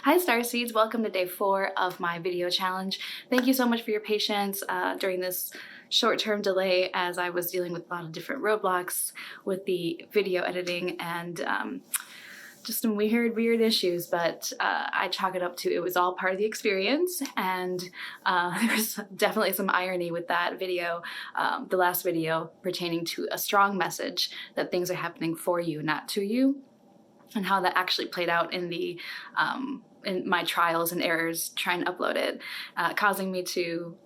Hi Starseeds, welcome to day 4 of my video challenge. Thank you so much for your patience during this short-term delay as I was dealing with a lot of different roadblocks with the video editing and just some weird issues, but I chalk it up to it was all part of the experience, and there's definitely some irony with that video, the last video pertaining to a strong message that things are happening for you, not to you, and how that actually played out in the in my trials and errors trying to upload it, causing me to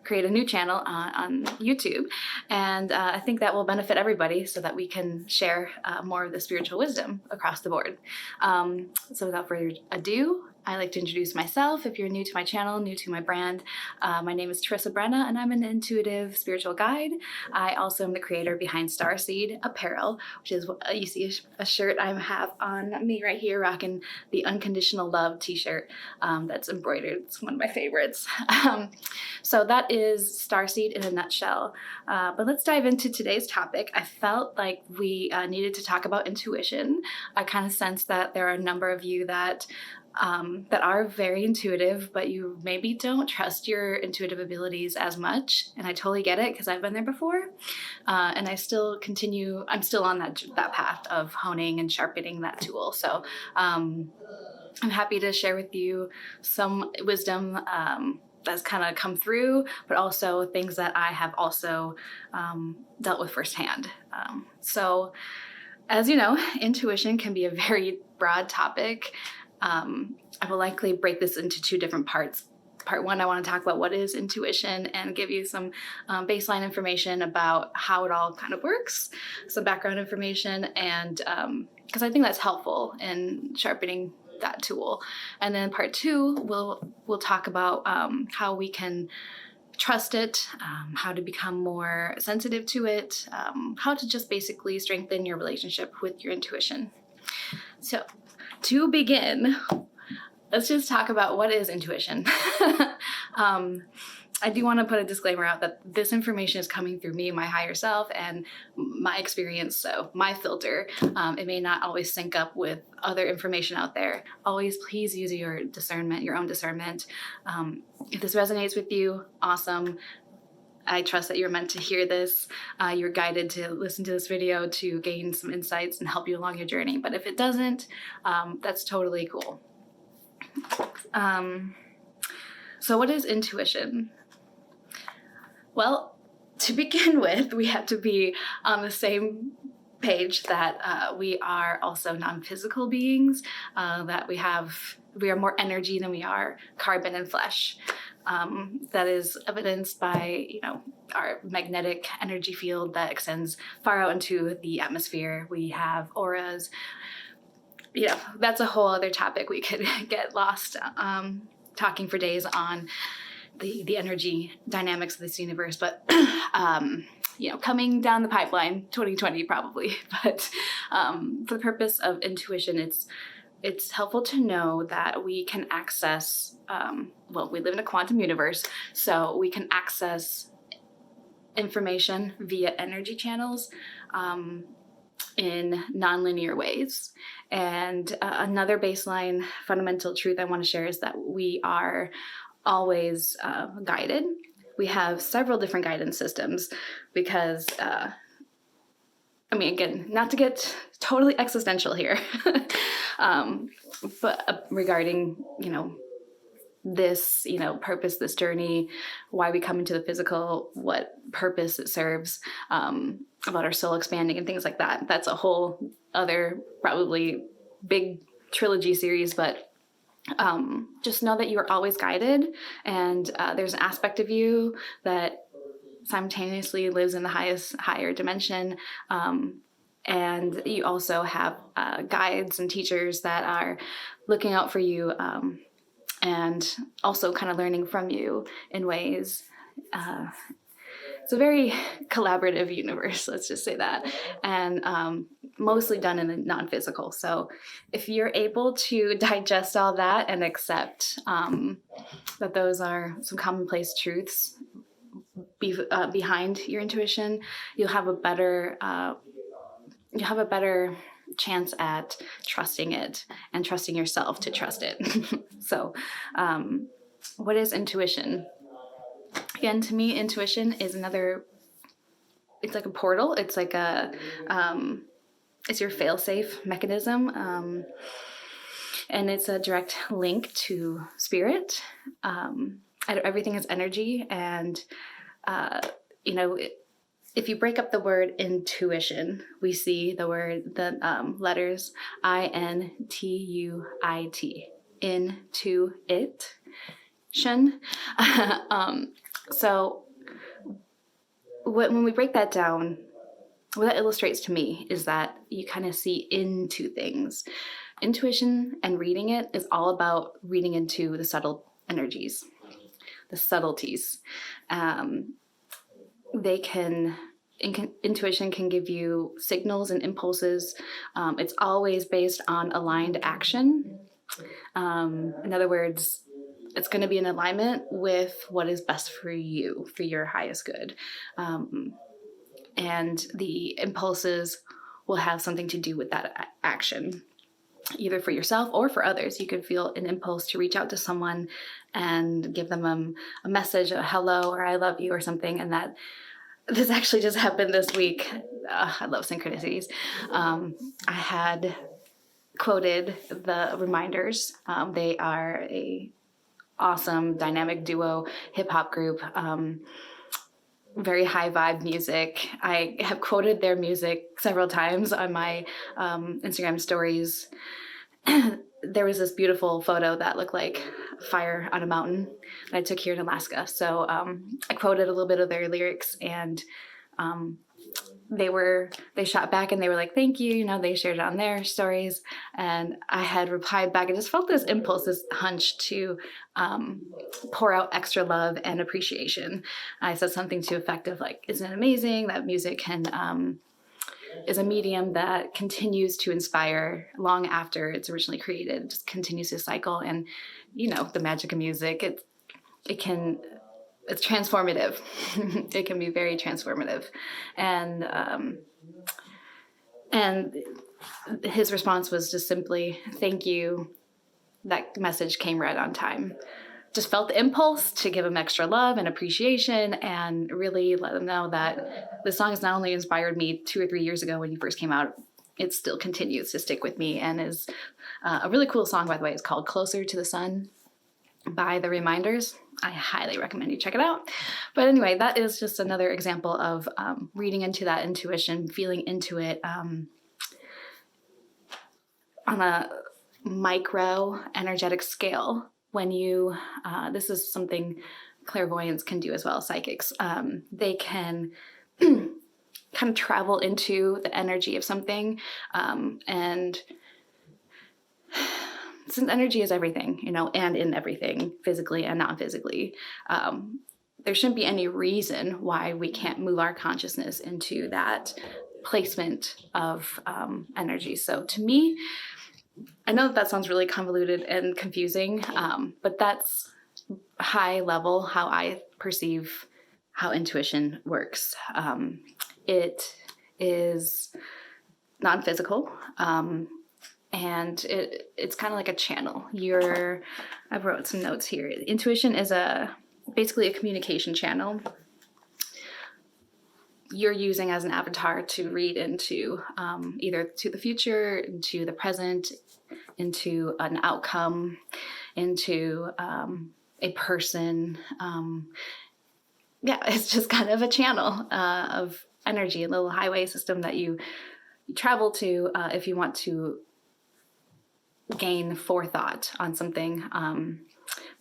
create a new channel on YouTube. And I think that will benefit everybody so that we can share more of the spiritual wisdom across the board. So without further ado, I'd like to introduce myself. If you're new to my channel, new to my brand, my name is Teresa Brenna, and I'm an intuitive spiritual guide. I also am the creator behind Starseed Apparel, which is what you see a shirt I have on me right here, rocking the Unconditional Love t-shirt that's embroidered. It's one of my favorites. So that is Starseed in a nutshell. But let's dive into today's topic. I felt like we needed to talk about intuition. I kind of sense that there are a number of you that are very intuitive, but you maybe don't trust your intuitive abilities as much. And I totally get it because I've been there before. And I'm still on that path of honing and sharpening that tool. So I'm happy to share with you some wisdom that's kind of come through, but also things that I have also dealt with firsthand. So as you know, intuition can be a very broad topic. I will likely break this into 2 different parts. Part 1, I want to talk about what is intuition and give you some baseline information about how it all kind of works, some background information, and because I think that's helpful in sharpening that tool. And then part 2, we'll talk about how we can trust it, how to become more sensitive to it, how to just basically strengthen your relationship with your intuition. So to begin, let's just talk about what is intuition. I do want to put a disclaimer out that this information is coming through me, my higher self, and my experience, so my filter. It may not always sync up with other information out there. Always please use your discernment, your own discernment. If this resonates with you, awesome. I trust that you're meant to hear this. You're guided to listen to this video to gain some insights and help you along your journey. But if it doesn't, that's totally cool. So what is intuition? Well, to begin with, we have to be on the same page that we are also non-physical beings, that we are more energy than we are carbon and flesh. That is evidenced by, our magnetic energy field that extends far out into the atmosphere. We have auras. That's a whole other topic. We could get lost talking for days on the energy dynamics of this universe, but coming down the pipeline, 2020 probably. But for the purpose of intuition, it's helpful to know that we can access, we live in a quantum universe, so we can access information via energy channels in nonlinear ways. And another baseline fundamental truth I want to share is that we are always guided. We have several different guidance systems because again, not to get totally existential here, but regarding, this, purpose, this journey, why we come into the physical, what purpose it serves, about our soul expanding and things like that. That's a whole other probably big trilogy series, but just know that you are always guided, and there's an aspect of you that simultaneously lives in the higher dimension, and you also have guides and teachers that are looking out for you, and also kind of learning from you in ways. It's a very collaborative universe, let's just say that, and mostly done in the non-physical. So if you're able to digest all that and accept that those are some commonplace truths behind your intuition, you'll have a better chance at trusting it and trusting yourself to trust it. So, what is intuition? Again, to me, intuition is it's like a portal. It's like it's your fail-safe mechanism. And it's a direct link to spirit. Everything is energy. And, if you break up the word intuition, we see the letters INTUIT, intuition. So when we break that down, what that illustrates to me is that you kind of see into things. Intuition and reading it is all about reading into the subtle energies, the subtleties. Intuition can give you signals and impulses. It's always based on aligned action. In other words, it's going to be in alignment with what is best for you, for your highest good. And the impulses will have something to do with that action, either for yourself or for others. You could feel an impulse to reach out to someone and give them a message, a hello, or I love you, or something. And this actually just happened this week. I love synchronicities. I had quoted the Reminders. They are a awesome dynamic duo hip hop group. Very high vibe music. I have quoted their music several times on my Instagram stories. There was this beautiful photo that looked like fire on a mountain that I took here in Alaska. So I quoted a little bit of their lyrics, and they shot back and they were like, thank you. They shared it on their stories. And I had replied back and just felt this impulse, this hunch to pour out extra love and appreciation. I said something to effect of like, isn't it amazing that music is a medium that continues to inspire long after it's originally created. It just continues to cycle. And the magic of music, it's transformative. It can be very transformative. And his response was just simply, thank you. That message came right on time. Just felt the impulse to give him extra love and appreciation and really let him know that the song has not only inspired me 2 or 3 years ago when he first came out, it still continues to stick with me, and is a really cool song, by the way. It's called Closer to the Sun by the Reminders. I highly recommend you check it out. But anyway, that is just another example of reading into that intuition, feeling into it on a micro energetic scale. When you, this is something clairvoyants can do as well, psychics. They can kind of travel into the energy of something, and since energy is everything, and in everything, physically and non-physically, there shouldn't be any reason why we can't move our consciousness into that placement of energy. So to me, I know that sounds really convoluted and confusing, but that's high level how I perceive how intuition works. It is non-physical, and it's kind of like a channel. I wrote some notes here. Intuition is basically a communication channel you're using as an avatar to read into either to the future, into the present, into an outcome, into a person. It's just kind of a channel of energy, a little highway system that you travel to if you want to gain forethought on something.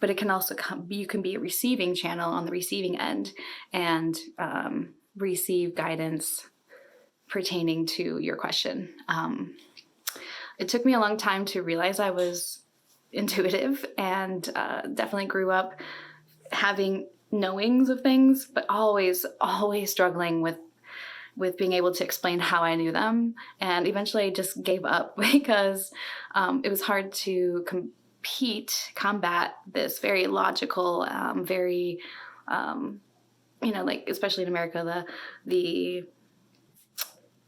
But it can also you can be a receiving channel on the receiving end and receive guidance pertaining to your question. It took me a long time to realize I was intuitive, and definitely grew up having knowings of things, but always struggling with being able to explain how I knew them. And eventually I just gave up because it was hard to combat this very logical, very, like especially in America, the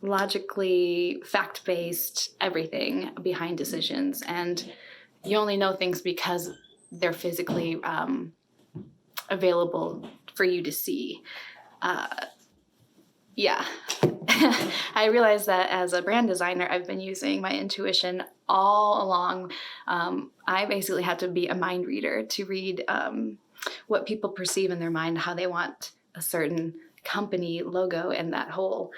logically fact-based everything behind decisions, and you only know things because they're physically available for you to see. Yeah. I realized that as a brand designer, I've been using my intuition all along. I basically had to be a mind reader to read what people perceive in their mind, how they want a certain company logo and that whole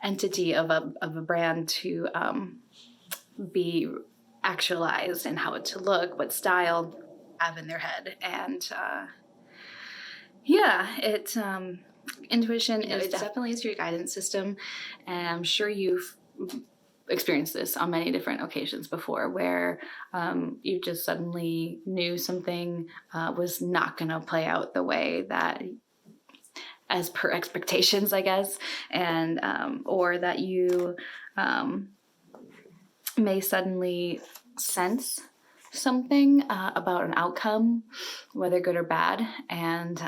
entity of a brand to be actualized, and how it to look, what style have in their head. And yeah, it intuition is definitely is your guidance system, and I'm sure you've experienced this on many different occasions before, where you just suddenly knew something was not going to play out the way that as per expectations, I guess, and or that you may suddenly sense something about an outcome, whether good or bad. And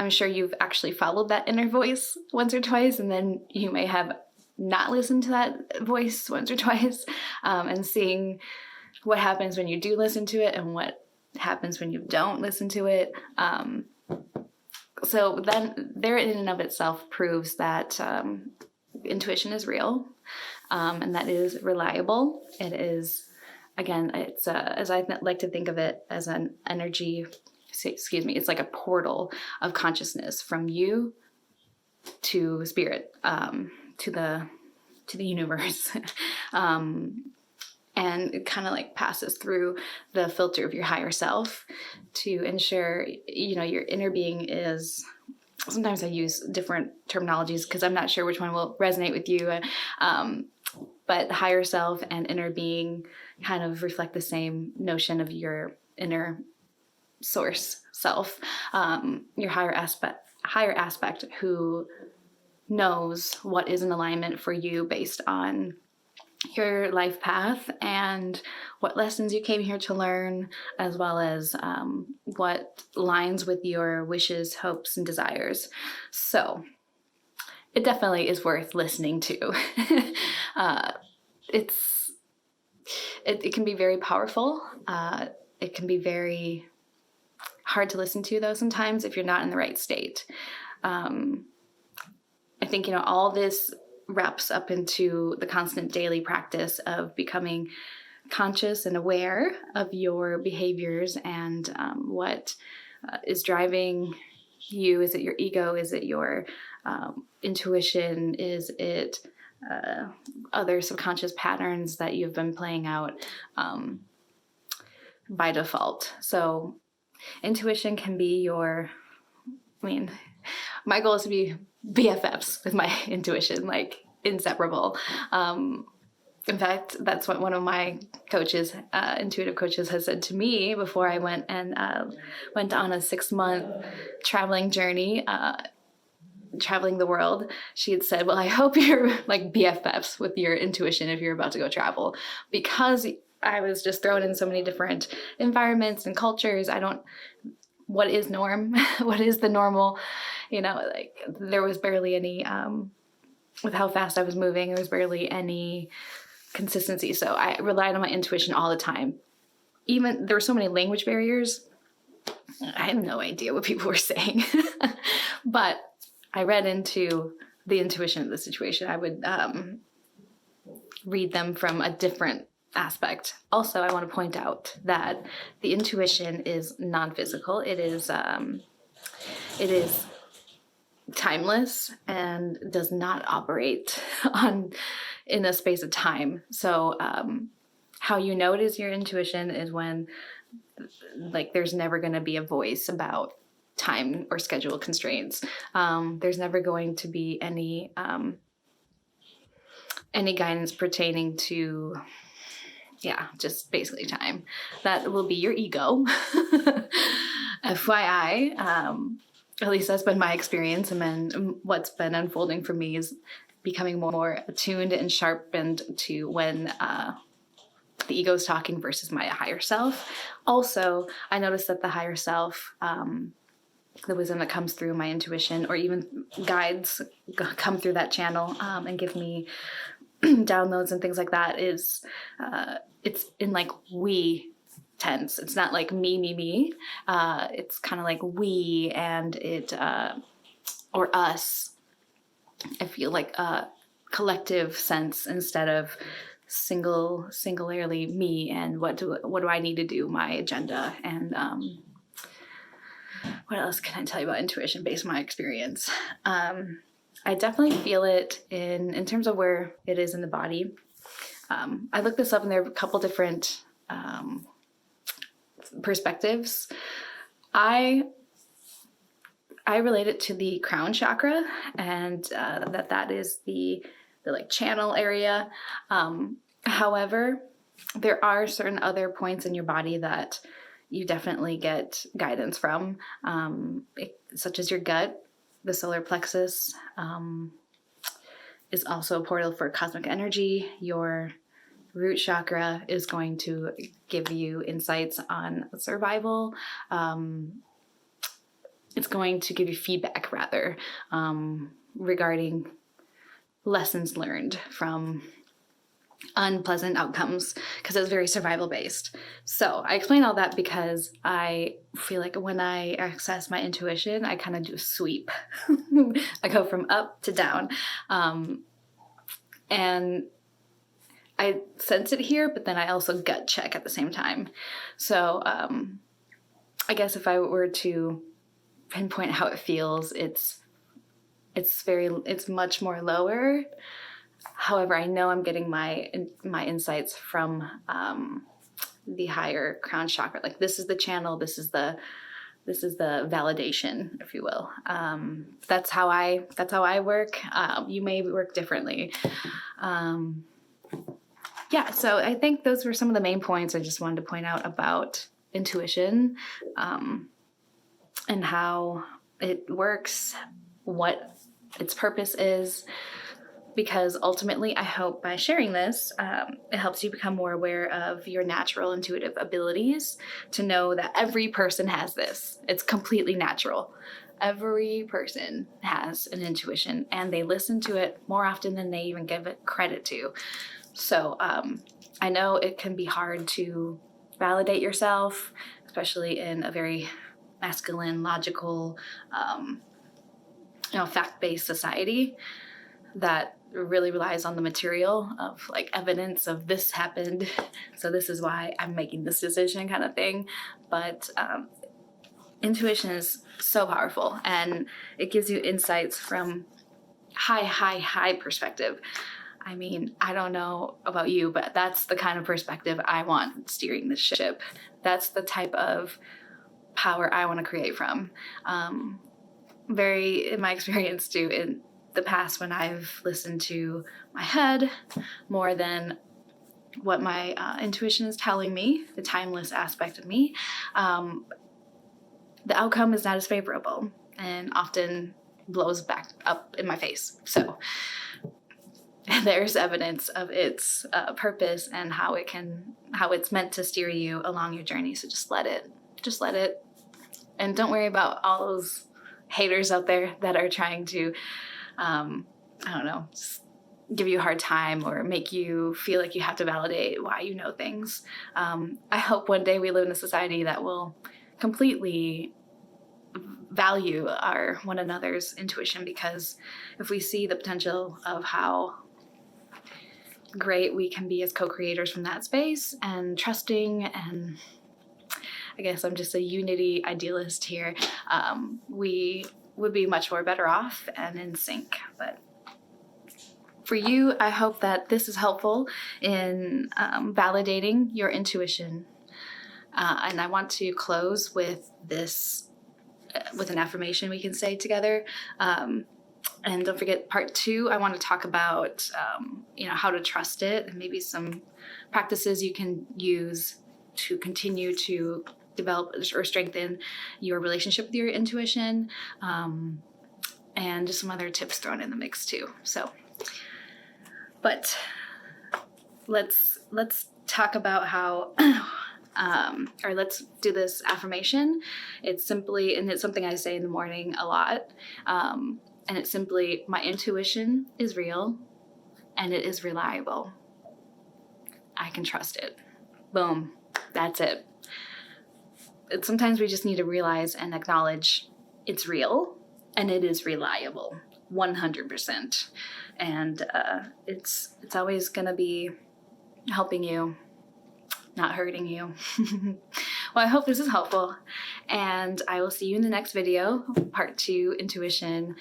I'm sure you've actually followed that inner voice once or twice, and then you may have not listened to that voice once or twice, and seeing what happens when you do listen to it and what happens when you don't listen to it. So then there in and of itself proves that intuition is real, and that it is reliable. It is, again, it's as I like to think of it, as an energy, it's like a portal of consciousness from you to spirit, to the universe. And it kind of like passes through the filter of your higher self to ensure, your inner being is, sometimes I use different terminologies because I'm not sure which one will resonate with you. But higher self and inner being kind of reflect the same notion of your inner source self, your higher aspect who knows what is in alignment for you based on your life path and what lessons you came here to learn, as well as what lines with your wishes, hopes, and desires. So it definitely is worth listening to. It can be very powerful. It can be very hard to listen to, though, sometimes if you're not in the right state. I think, all this wraps up into the constant daily practice of becoming conscious and aware of your behaviors and what is driving you. Is it your ego? Is it your intuition? Is it other subconscious patterns that you've been playing out by default? So intuition can be my goal is to be BFFs with my intuition, like inseparable. In fact, that's what one of my coaches, intuitive coaches, has said to me before I went on a 6-month traveling journey, traveling the world. She had said, well, I hope you're like BFFs with your intuition if you're about to go travel, because I was just thrown in so many different environments and cultures. What is norm? What is the normal? There was barely any, with how fast I was moving, there was barely any consistency. So I relied on my intuition all the time. Even there were so many language barriers. I had no idea what people were saying, but I read into the intuition of the situation. I would read them from a different aspect. Also, I want to point out that the intuition is non-physical. It is timeless and does not operate in a space of time. So how you know it is your intuition is when there's never going to be a voice about time or schedule constraints. There's never going to be any guidance pertaining to just basically time. That will be your ego. FYI, at least that's been my experience, and then what's been unfolding for me is becoming more attuned and sharpened to when the ego is talking versus my higher self. Also, I noticed that the higher self the wisdom that comes through my intuition, or even guides come through that channel and give me downloads and things like that, is it's in like we tense. It's not like me. It's kind of like we, and it or us. I feel like a collective sense instead of singularly me and what do I need to do, my agenda. And what else can I tell you about intuition based on my experience? I definitely feel it in terms of where it is in the body. I looked this up, and there are a couple different perspectives. I relate it to the crown chakra, and that is the like channel area. However, there are certain other points in your body that you definitely get guidance from, such as your gut. The solar plexus is also a portal for cosmic energy. Your root chakra is going to give you insights on survival. It's going to give you feedback, rather, regarding lessons learned from unpleasant outcomes, because it's very survival based. So I explain all that because I feel like when I access my intuition, I kind of do a sweep. I go from up to down, and I sense it here, but then I also gut check at the same time. So I guess if I were to pinpoint how it feels, it's much more lower. However, I know I'm getting my insights from the higher crown chakra. Like, this is the channel. This is the validation, if you will. That's how I work. You may work differently. Yeah. So I think those were some of the main points I just wanted to point out about intuition, and how it works, what its purpose is. Because ultimately, I hope by sharing this, it helps you become more aware of your natural intuitive abilities, to know that every person has this. It's completely natural. Every person has an intuition, and they listen to it more often than they even give it credit to. So I know it can be hard to validate yourself, especially in a very masculine, logical, fact-based society that really relies on the material of like evidence of this happened, so this is why I'm making this decision, kind of thing. But intuition is so powerful, and it gives you insights from high perspective. I mean, I don't know about you, but that's the kind of perspective I want steering this ship. That's the type of power I want to create from. Very, in my experience too, in the past, when I've listened to my head more than what my intuition is telling me, the timeless aspect of me, the outcome is not as favorable and often blows back up in my face. So there's evidence of its purpose and how it's meant to steer you along your journey. So just let it, and don't worry about all those haters out there that are trying to just give you a hard time or make you feel like you have to validate why you know things. I hope one day we live in a society that will completely value our one another's intuition, because if we see the potential of how great we can be as co-creators from that space, and trusting, and I guess I'm just a unity idealist here, we would be much more better off and in sync. But for you, I hope that this is helpful in validating your intuition. And I want to close with this, with an affirmation we can say together. And don't forget, part 2, I want to talk about, how to trust it, and maybe some practices you can use to continue to develop or strengthen your relationship with your intuition, and just some other tips thrown in the mix too. So, but let's talk about how or let's do this affirmation. It's simply, and it's something I say in the morning a lot, and it's simply, my intuition is real and it is reliable. I can trust it. Boom. That's it. Sometimes we just need to realize and acknowledge it's real and it is reliable, 100%. And it's always gonna be helping you, not hurting you. Well, I hope this is helpful, and I will see you in the next video, part 2, intuition.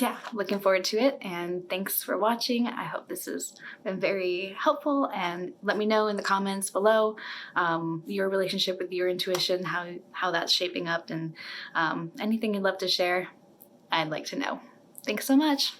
Yeah, looking forward to it, and thanks for watching. I hope this has been very helpful, and let me know in the comments below your relationship with your intuition, how that's shaping up, and anything you'd love to share, I'd like to know. Thanks so much.